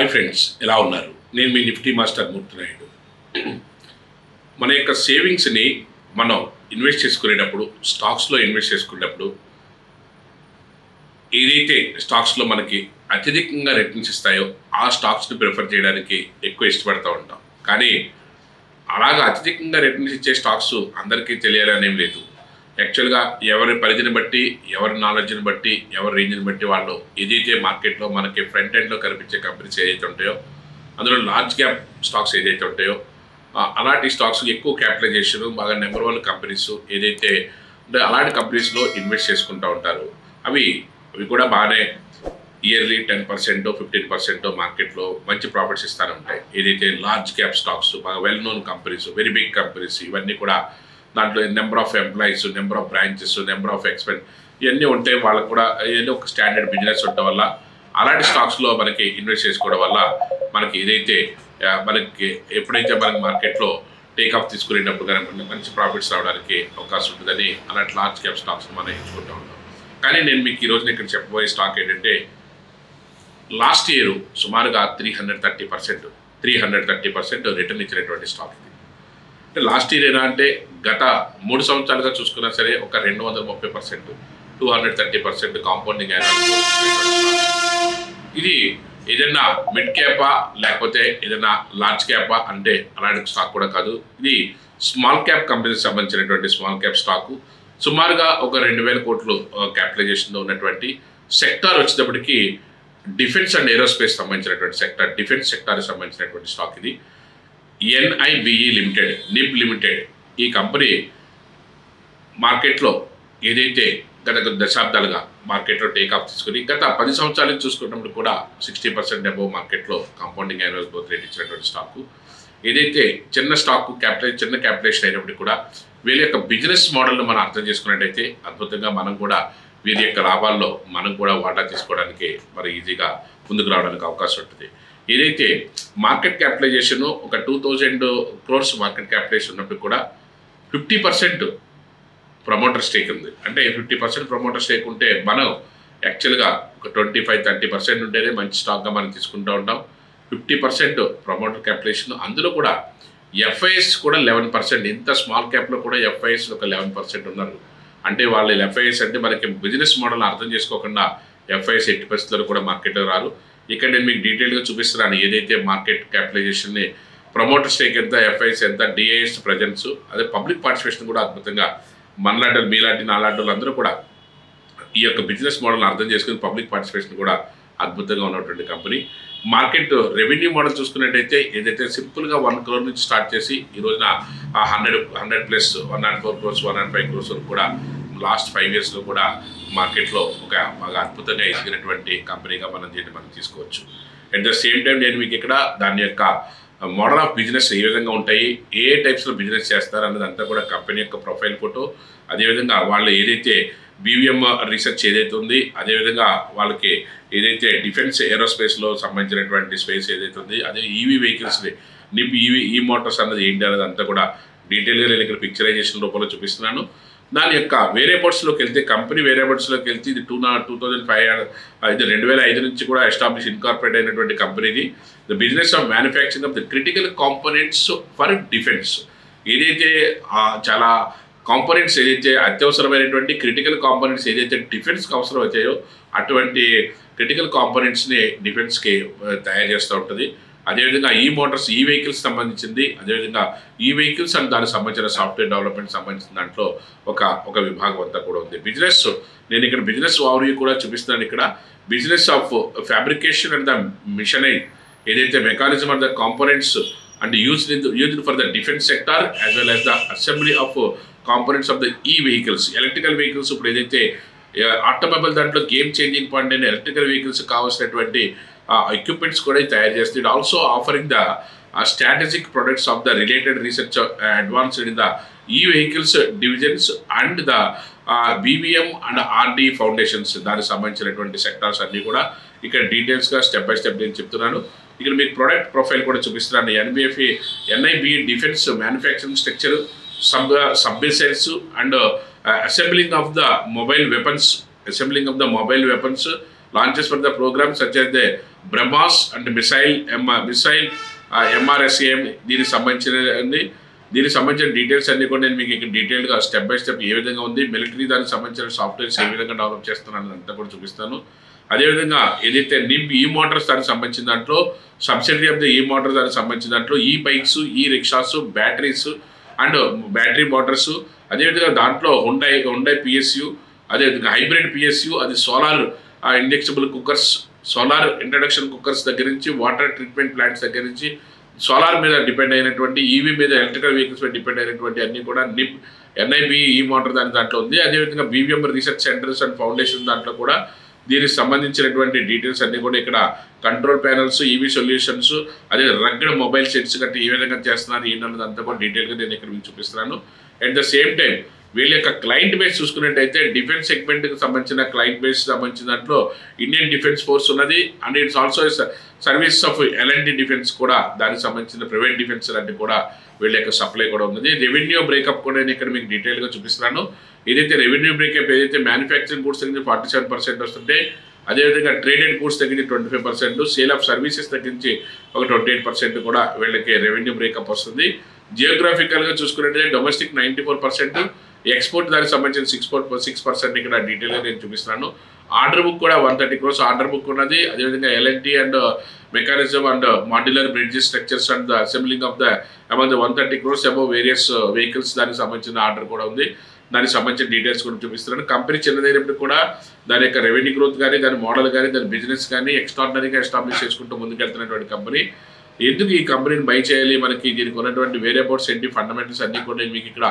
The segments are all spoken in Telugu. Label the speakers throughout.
Speaker 1: హాయ్ ఫ్రెండ్స్, ఎలా ఉన్నారు? నేను మీ నిఫ్టీ మాస్టర్ మూర్తి నాయుడు. మన యొక్క సేవింగ్స్ని మనం ఇన్వెస్ట్ చేసుకునేటప్పుడు, స్టాక్స్లో ఇన్వెస్ట్ చేసుకునేటప్పుడు ఏదైతే స్టాక్స్లో మనకి అత్యధికంగా రిటర్న్స్ ఇస్తాయో ఆ స్టాక్స్ని ప్రిఫర్ చేయడానికి ఎక్కువ ఇష్టపడుతూ ఉంటాం. కానీ అలాగా అత్యధికంగా రిటర్న్స్ ఇచ్చే స్టాక్స్ అందరికీ తెలియాలనేం లేదు. యాక్చువల్గా ఎవరి పరిధిని బట్టి, ఎవరి నాలెడ్జ్ని బట్టి, ఎవరి రేంజ్ని బట్టి వాళ్ళు ఏదైతే మార్కెట్లో మనకి ఫ్రంట్ ఎండ్లో కనిపించే కంపెనీస్ ఏదైతే ఉంటాయో, అందులో లార్జ్ క్యాప్ స్టాక్స్ ఏదైతే ఉంటాయో అలాంటి స్టాక్స్ ఎక్కువ క్యాపిటలైజేషన్ బాగా నెంబర్ 1 కంపెనీస్ ఏదైతే అంటే అలాంటి కంపెనీస్లో ఇన్వెస్ట్ చేసుకుంటూ ఉంటారు. అవి కూడా బాగానే ఇయర్లీ 10%, 15% మార్కెట్లో మంచి ప్రాఫిట్స్ ఇస్తూనే ఉంటాయి. ఏదైతే లార్జ్ క్యాప్ స్టాక్స్, బాగా well known companies, very big companies, ఇవన్నీ కూడా దాంట్లో number of employees, number of branches, number of expend ఇవన్నీ ఉంటే వాళ్ళకు కూడా ఏదో ఒక స్టాండర్డ్ బిజినెస్ ఉండటం వల్ల అలాంటి స్టాక్స్లో మనకి ఇన్వెస్ట్ చేసుకోవడం వల్ల మనకి ఏదైతే మనకి ఎప్పుడైతే మనకి మార్కెట్లో టేక్ ఆఫ్ తీసుకునేటప్పుడు కానీ మంచి ప్రాఫిట్స్ రావడానికి అవకాశం ఉంటుందని అలాంటి లార్జ్ క్యాప్ స్టాక్స్ మనం ఎంచుకుంటూ ఉంటాం. కానీ నేను మీకు ఈరోజు ఇక్కడ చెప్పబోయే స్టాక్ ఏంటంటే, లాస్ట్ ఇయర్ సుమారుగా 330% రిటర్న్ ఇచ్చినటువంటి స్టాక్ ఇది. అంటే లాస్ట్ ఇయర్ ఎలా అంటే గత 3 సంవత్సరాలుగా చూసుకున్నా సరే ఒక 230%, 230% కాంపౌండింగ్ అయినా ఇది ఏదైనా మిడ్ క్యాపా లేకపోతే ఏదైనా లార్జ్ క్యాపా అంటే అలాంటి స్టాక్ కూడా కాదు. ఇది స్మాల్ క్యాప్ కంపెనీకి సంబంధించినటువంటి స్మాల్ క్యాప్ స్టాకు. సుమారుగా ఒక 2000 కోట్లు క్యాపిటలైజేషన్లో ఉన్నటువంటి సెక్టార్ వచ్చేటప్పటికి డిఫెన్స్ అండ్ ఏరోస్పేస్ సంబంధించినటువంటి సెక్టార్, డిఫెన్స్ సెక్టార్కి సంబంధించినటువంటి స్టాక్ ఇది. NIBE లిమిటెడ్, నిబ్ లిమిటెడ్ ఈ కంపెనీ మార్కెట్లో ఏదైతే గత దశాబ్దాలుగా మార్కెట్లో టేకాఫ్ తీసుకుని గత 10 సంవత్సరాలు చూసుకున్నప్పుడు కూడా 60% అబోవ్ మార్కెట్లో కాంపౌండింగ్ యాన్యువల్ గ్రోత్ రేట్ ఇచ్చినటువంటి స్టాకు. ఏదైతే చిన్న స్టాకు చిన్న క్యాపిటలైజేషన్ అయినప్పటికీ కూడా వీళ్ళ యొక్క బిజినెస్ మోడల్ను మనం అర్థం చేసుకున్నట్టయితే అద్భుతంగా మనం కూడా వీరి యొక్క లాభాల్లో మనం కూడా వాటా తీసుకోవడానికి మరి ఈజీగా ముందుకు రావడానికి అవకాశం ఉంటుంది. ఏదైతే మార్కెట్ క్యాపిటలైజేషన్ ఒక 2000 crores మార్కెట్ క్యాపిటలైజేషన్ ఉన్నప్పుడు కూడా 50% ప్రమోటర్ స్టేక్ ఉంది. అంటే 50% ప్రమోటర్ స్టేక్ ఉంటే మనం యాక్చువల్గా ఒక 25-30% ఉంటేనే మంచి స్టాక్గా మనం తీసుకుంటూ ఉంటాం. 50% ప్రమోటర్ క్యాపిటలైజేషన్, అందులో కూడా FIS కూడా 11%. ఇంత స్మాల్ క్యాప్లో కూడా FIS ఒక 11% ఉన్నారు. అంటే వాళ్ళు FIS అంటే మనకి బిజినెస్ మోడల్ అర్థం చేసుకోకుండా FIS 80% కూడా మార్కెట్లో రారు. ఇక్కడ నేను మీకు డీటెయిల్గా చూపిస్తున్నాను ఏదైతే మార్కెట్ క్యాపిటలైజేషన్ని, ప్రమోటర్ స్టేక్ ఎంత, FIS ఎంత, DIS ప్రజెన్స్, అదే పబ్లిక్ పార్టిసిపేషన్ కూడా అద్భుతంగా మనలాంటి మీలాంటి నాలాంటి వాళ్ళందరూ కూడా ఈ యొక్క బిజినెస్ మోడల్ని అర్థం చేసుకుని పబ్లిక్ పార్టిసిపేషన్ కూడా అద్భుతంగా ఉన్నటువంటి కంపెనీ. మార్కెట్ రెవెన్యూ మోడల్ చూసుకున్నట్టయితే ఏదైతే సింపుల్గా 1 crore నుంచి స్టార్ట్ చేసి ఈ రోజున 100 ప్లస్ 104 crores, 105 crores వరకు కూడా లాస్ట్ 5 yearsలో కూడా మార్కెట్లో ఒక బాగా అద్భుతంగా ఎదిగినటువంటి కంపెనీగా మనం దీన్ని తీసుకోవచ్చు. అట్ ద సేమ్ టైం నేను మీకు ఇక్కడ దాని యొక్క మోడల్ ఆఫ్ బిజినెస్ ఏ విధంగా ఉంటాయి, ఏ టైప్స్లో బిజినెస్ చేస్తారు అన్నది అంతా కూడా కంపెనీ యొక్క ప్రొఫైల్ ఫోటో, అదేవిధంగా వాళ్ళు ఏదైతే BVM రీసెర్చ్ ఏదైతే ఉంది, అదేవిధంగా వాళ్ళకి ఏదైతే డిఫెన్స్ ఏరోస్పేస్లో సంబంధించినటువంటి స్పేస్ ఏదైతే ఉంది, అదే EV వెహికల్స్ని నిబ్ ఈ మోటార్స్ అన్నది ఏంటి అనేది అంతా కూడా డీటెయిల్గా నేను ఇక్కడ పిక్చరైజేషన్ రూపంలో చూపిస్తున్నాను. దాని యొక్క వేరియబుల్స్లోకి వెళ్తే, కంపెనీ వేరియబుల్స్లోకి వెళ్తే ఇది 2005 ఇది 2005 నుంచి కూడా ఎస్టాబ్లిష్ ఇన్కార్పొరేట్ అయినటువంటి కంపెనీది. The business of manufacturing of the critical components for defence. ఏదైతే చాలా కాంపోనెంట్స్ ఏదైతే అత్యవసరమైనటువంటి క్రిటికల్ కాంపోనెంట్స్ ఏదైతే డిఫెన్స్కి అవసరం అవుతాయో అటువంటి క్రిటికల్ కాంపోనెంట్స్ని డిఫెన్స్కి తయారు చేస్తూ ఉంటుంది. అదేవిధంగా ఈ మోటార్స్, ఈ వెహికల్స్ సంబంధించింది, అదేవిధంగా ఈ వెహికల్స్ అండ్ దానికి సంబంధించిన సాఫ్ట్వేర్ డెవలప్మెంట్ సంబంధించిన దాంట్లో ఒక విభాగం అంతా కూడా ఉంది. బిజినెస్ నేను ఇక్కడ బిజినెస్ ఓవర్వ్యూ కూడా చూపిస్తున్నాను. ఇక్కడ business of fabrication and the machinery ఏదైతే mechanism of the components and used for the defence sector as well as the assembly of components of the vehicles. Electrical vehicles ఇప్పుడు ఏదైతే ఆటోమొబైల్ దాంట్లో గేమ్ చేంజింగ్ పాయింట్ అయిన ఎలక్ట్రికల్ వెహికల్స్ కావాల్సినటువంటి ఎక్విప్మెంట్స్ కూడా తయారు చేస్తుంది. It also offering the strategic products of the related research advanced in the vehicles divisions and the BVM and RD foundations, దానికి సంబంధించినటువంటి సెక్టార్స్ అన్నీ కూడా ఇక్కడ డీటెయిల్స్గా స్టెప్ బై స్టెప్ నేను చెప్తున్నాను. ఇక్కడ మీకు ప్రొడక్ట్ ప్రొఫైల్ కూడా చూపిస్తున్నాను. NIBE defence manufacturing structure, sub missiles and assembling of the mobile weapons, launches for the programs such as the Brahma's and missile MRSAM దీనికి సంబంధించిన డీటెయిల్స్ అన్ని కూడా నేను మీకు ఇక్కడ డీటెయిల్గా స్టెప్ బై స్టెప్ ఏ విధంగా ఉంది, మిలిటరీ దానికి సంబంధించిన సాఫ్ట్వేర్స్ ఏ విధంగా డెవలప్ చేస్తున్నాను అంతా కూడా చూపిస్తాను. అదేవిధంగా ఏదైతే నిబ్ ఈ మోటార్స్ దానికి సంబంధించిన దాంట్లో subsidiary of the e motor దానికి సంబంధించిన దాంట్లో e bikes, e rickshaws, batteries and battery motors, అదేవిధంగా దాంట్లో హుండై PSU, అదేవిధంగా హైబ్రిడ్ PSU, అది solar inductable cookers, solar introduction cookers దగ్గర నుంచి వాటర్ ట్రీట్మెంట్ ప్లాంట్స్ దగ్గర నుంచి సోలార్ మీద డిపెండ్ అయినటువంటి ఈవీ మీద ఎలక్ట్రికల్ వెహికల్స్ మీద డిపెండ్ అయినటువంటి అన్నీ కూడా NIB ఈ మోటార్ దాంట్లో ఉంది. అదేవిధంగా BVM research centres and foundation దాంట్లో కూడా దీనికి సంబంధించినటువంటి డీటెయిల్స్ అన్నీ కూడా ఇక్కడ కంట్రోల్ ప్యానల్స్, ఈవీ సొల్యూషన్స్, అదే రగ్గడ్ మొబైల్ సెట్స్ గట్టి ఏ విధంగా చేస్తున్నారు ఏంటన్నది అంతా కూడా డీటెయిల్గా నేను ఇక్కడ మీకు చూపిస్తున్నాను. అట్ ద సేమ్ టైం వీళ్ళ యొక్క క్లయింట్ బేస్ చూసుకున్నట్టయితే డిఫెన్స్ సెగ్మెంట్కి సంబంధించిన క్లయింట్ బేస్ సంబంధించిన దాంట్లో ఇండియన్ డిఫెన్స్ ఫోర్స్ ఉన్నది and it's also service of L&T defence కూడా దానికి సంబంధించిన ప్రైవేట్ డిఫెన్స్ లాంటి కూడా వీళ్ళ యొక్క సప్లై కూడా ఉన్నది. రెవెన్యూ బ్రేకప్ కూడా నేను ఇక్కడ మీకు డీటెయిల్గా చూపిస్తున్నాను. ఏదైతే రెవెన్యూ బ్రేకప్ ఏదైతే మ్యానుఫ్యాక్చరింగ్ గూడ్స్ దగ్గర 47% వస్తుంటే, అదేవిధంగా ట్రేడెడ్ గూడ్స్ దగ్గర 25%, సేల్ ఆఫ్ సర్వీసెస్ దగ్గర నుంచి ఒక 28% కూడా వీళ్ళకి రెవెన్యూ బ్రేకప్ వస్తుంది. జియోగ్రాఫికల్గా చూసుకున్నట్టయితే డొమెస్టిక్ 94%, ఎక్స్పోర్ట్ దానికి సంబంధించిన 6% ఇక్కడ డీటెయిల్గా నేను చూపిస్తున్నాను. ఆర్డర్ బుక్ కూడా 130 crores ఆర్డర్ బుక్ ఉన్నది. అదేవిధంగా L&T and mechanism and modular bridges structures and the assembling of the amount 130 crores above various vehicles దానికి సంబంధించిన ఆర్డర్ కూడా ఉంది. దానికి సంబంధించిన డీటెయిల్స్ కూడా చూపిస్తున్నాను. కంపెనీ చిన్నదైనప్పుడు కూడా దాని యొక్క రెవెన్యూ గ్రోత్ కానీ, దాని మోడల్ కానీ, దాని బిజినెస్ కానీ ఎక్స్ట్రాడినరీగా ఎస్టాబ్లిష్ చేసుకుంటూ ముందుకెళ్తున్నటువంటి కంపెనీ. ఎందుకు ఈ కంపెనీని బై చేయాలి, మనకి దీనికి ఉన్నటువంటి వేరియబుల్స్ ఏంటి, ఫండమెంటల్స్ అన్నీ కూడా నేను మీకు ఇక్కడ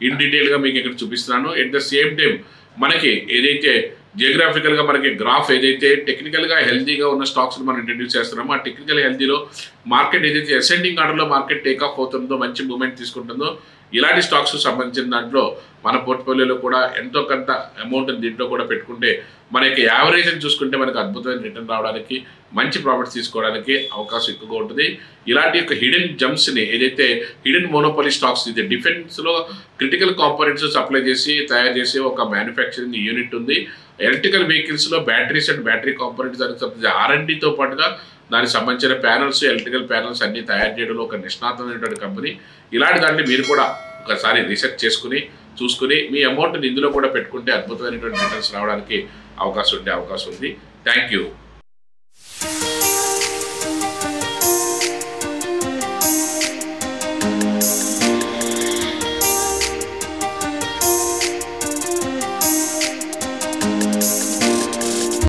Speaker 1: ఇన్ డీటెయిల్గా మీకు ఇక్కడ చూపిస్తున్నాను. ఎట్ ద సేమ్ టైం మనకి ఏదైతే జియోగ్రాఫికల్గా మనకి గ్రాఫ్ ఏదైతే టెక్నికల్గా హెల్తీగా ఉన్న స్టాక్స్ని మనం ఇంట్రడ్యూస్ చేస్తున్నామో, ఆ టెక్నికల్ హెల్తీలో మార్కెట్ ఏదైతే అసెండింగ్ ఆర్డర్లో మార్కెట్ టేక్ఆఫ్ అవుతుందో, మంచి మూమెంట్ తీసుకుంటుందో, ఇలాంటి స్టాక్స్ సంబంధించిన దాంట్లో మన పోర్ట్ఫోలియోలో కూడా ఎంతో కొంత అమౌంట్ దీంట్లో కూడా పెట్టుకుంటే మనకి యావరేజ్ని చూసుకుంటే మనకు అద్భుతమైన రిటర్న్ రావడానికి, మంచి ప్రాఫిట్స్ తీసుకోవడానికి అవకాశం ఎక్కువగా ఉంటుంది. ఇలాంటి యొక్క హిడెన్ జంప్స్ని ఏదైతే హిడెన్ మోనోపోలీ స్టాక్స్, ఇది డిఫెన్స్లో క్రిటికల్ కాంపోనెంట్స్ సప్లై చేసి తయారు చేసే ఒక మ్యానుఫ్యాక్చరింగ్ యూనిట్ ఉంది. ఎలక్ట్రికల్ వెహికల్స్లో బ్యాటరీస్ అండ్ బ్యాటరీ కాంపోనెంట్స్ దానికి సంబంధించి R&Dతో పాటుగా దానికి సంబంధించిన ప్యానల్స్, ఎలక్ట్రికల్ ప్యానల్స్ అన్ని తయారు చేయడంలో ఒక నిష్ణాతమైనటువంటి కంపెనీ. ఇలాంటి దాన్ని మీరు కూడా ఒకసారి రీసెర్చ్ చేసుకుని చూసుకుని మీ అమౌంట్ని ఇందులో కూడా పెట్టుకుంటే అద్భుతమైనటువంటి రిటర్న్స్ రావడానికి అవకాశం ఉంది. Thank you.